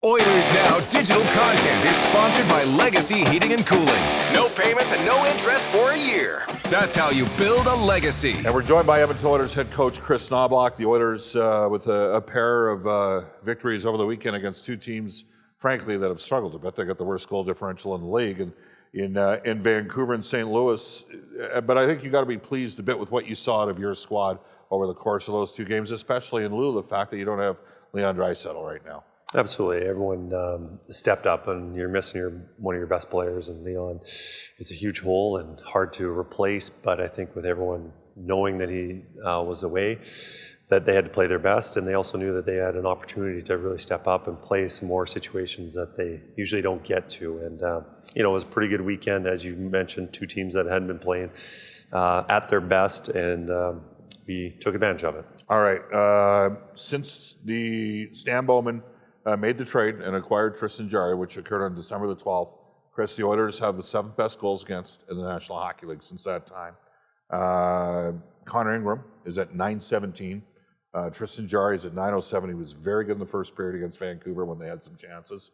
Oilers Now digital content is sponsored by Legacy Heating and Cooling. No payments and no interest for a year. That's how you build a legacy. And we're joined by Edmonton Oilers head coach Kris Knoblauch. The Oilers with a pair of victories over the weekend against two teams, frankly, that have struggled a bit. They got the worst goal differential in the league, and in Vancouver and St. Louis. But I think you got to be pleased a bit with what you saw out of your squad over the course of those two games, especially in lieu of the fact that you don't have Leon Draisaitl right now. Absolutely. Everyone stepped up, and you're missing one of your best players, and Leon is a huge hole and hard to replace. But I think with everyone knowing that he was away, that they had to play their best, and they also knew that they had an opportunity to really step up and play some more situations that they usually don't get to. And it was a pretty good weekend, as you mentioned, two teams that hadn't been playing at their best, and we took advantage of it. All right. Since the Stan Bowman made the trade and acquired Tristan Jarry, which occurred on December the 12th. Kris, the Oilers have the 7th best goals against in the National Hockey League since that time. Connor Ingram is at .917. Tristan Jarry is at .907. He was very good in the first period against Vancouver when they had some chances.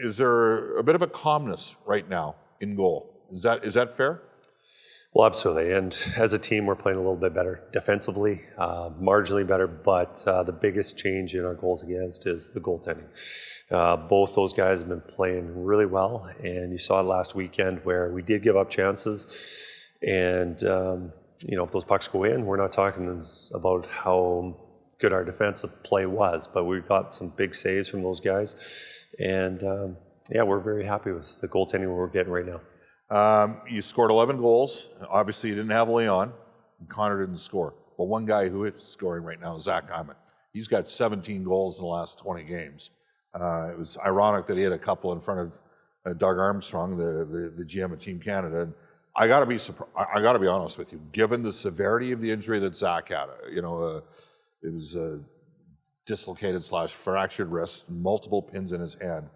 Is there a bit of a calmness right now in goal? Is that fair? Well, absolutely. And as a team, we're playing a little bit better defensively, marginally better. But the biggest change in our goals against is the goaltending. Both those guys have been playing really well. And you saw it last weekend where we did give up chances. And, if those pucks go in, we're not talking about how good our defensive play was. But we got some big saves from those guys. And, we're very happy with the goaltending we're getting right now. You scored 11 goals. Obviously, you didn't have Leon. And Connor didn't score. But one guy who is scoring right now is Zach Hyman. He's got 17 goals in the last 20 games. It was ironic that he had a couple in front of Doug Armstrong, the GM of Team Canada. And I got to be honest with you. Given the severity of the injury that Zach had, it was a dislocated / fractured wrist, multiple pins in his hand.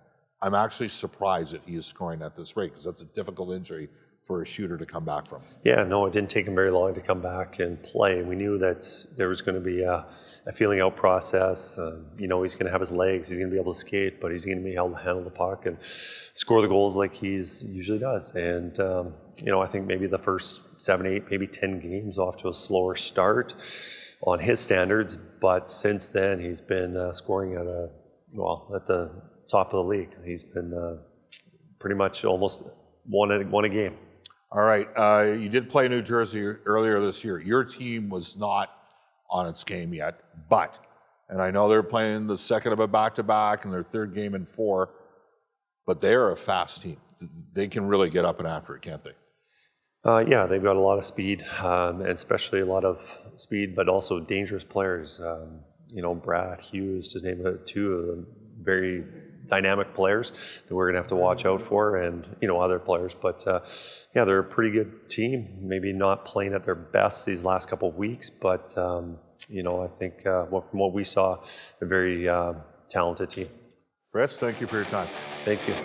I'm actually surprised that he is scoring at this rate because that's a difficult injury for a shooter to come back from. Yeah, no, it didn't take him very long to come back and play. We knew that there was going to be a feeling out process. He's going to have his legs, he's going to be able to skate, but he's going to be able to handle the puck and score the goals like he usually does. And, I think maybe the first 7, 8, maybe 10 games off to a slower start on his standards. But since then, he's been scoring at the top of the league. He's been pretty much almost won a game. All right. You did play New Jersey earlier this year. Your team was not on its game yet, and I know they're playing the second of a back-to-back and their third game in 4, but they are a fast team. They can really get up and after it, can't they? They've got a lot of speed, and especially a lot of speed, but also dangerous players. Brad Hughes, to name two of them, very dynamic players that we're going to have to watch out for, and other players. But they're a pretty good team. Maybe not playing at their best these last couple of weeks, but I think from what we saw, a very talented team. Kris, thank you for your time. Thank you.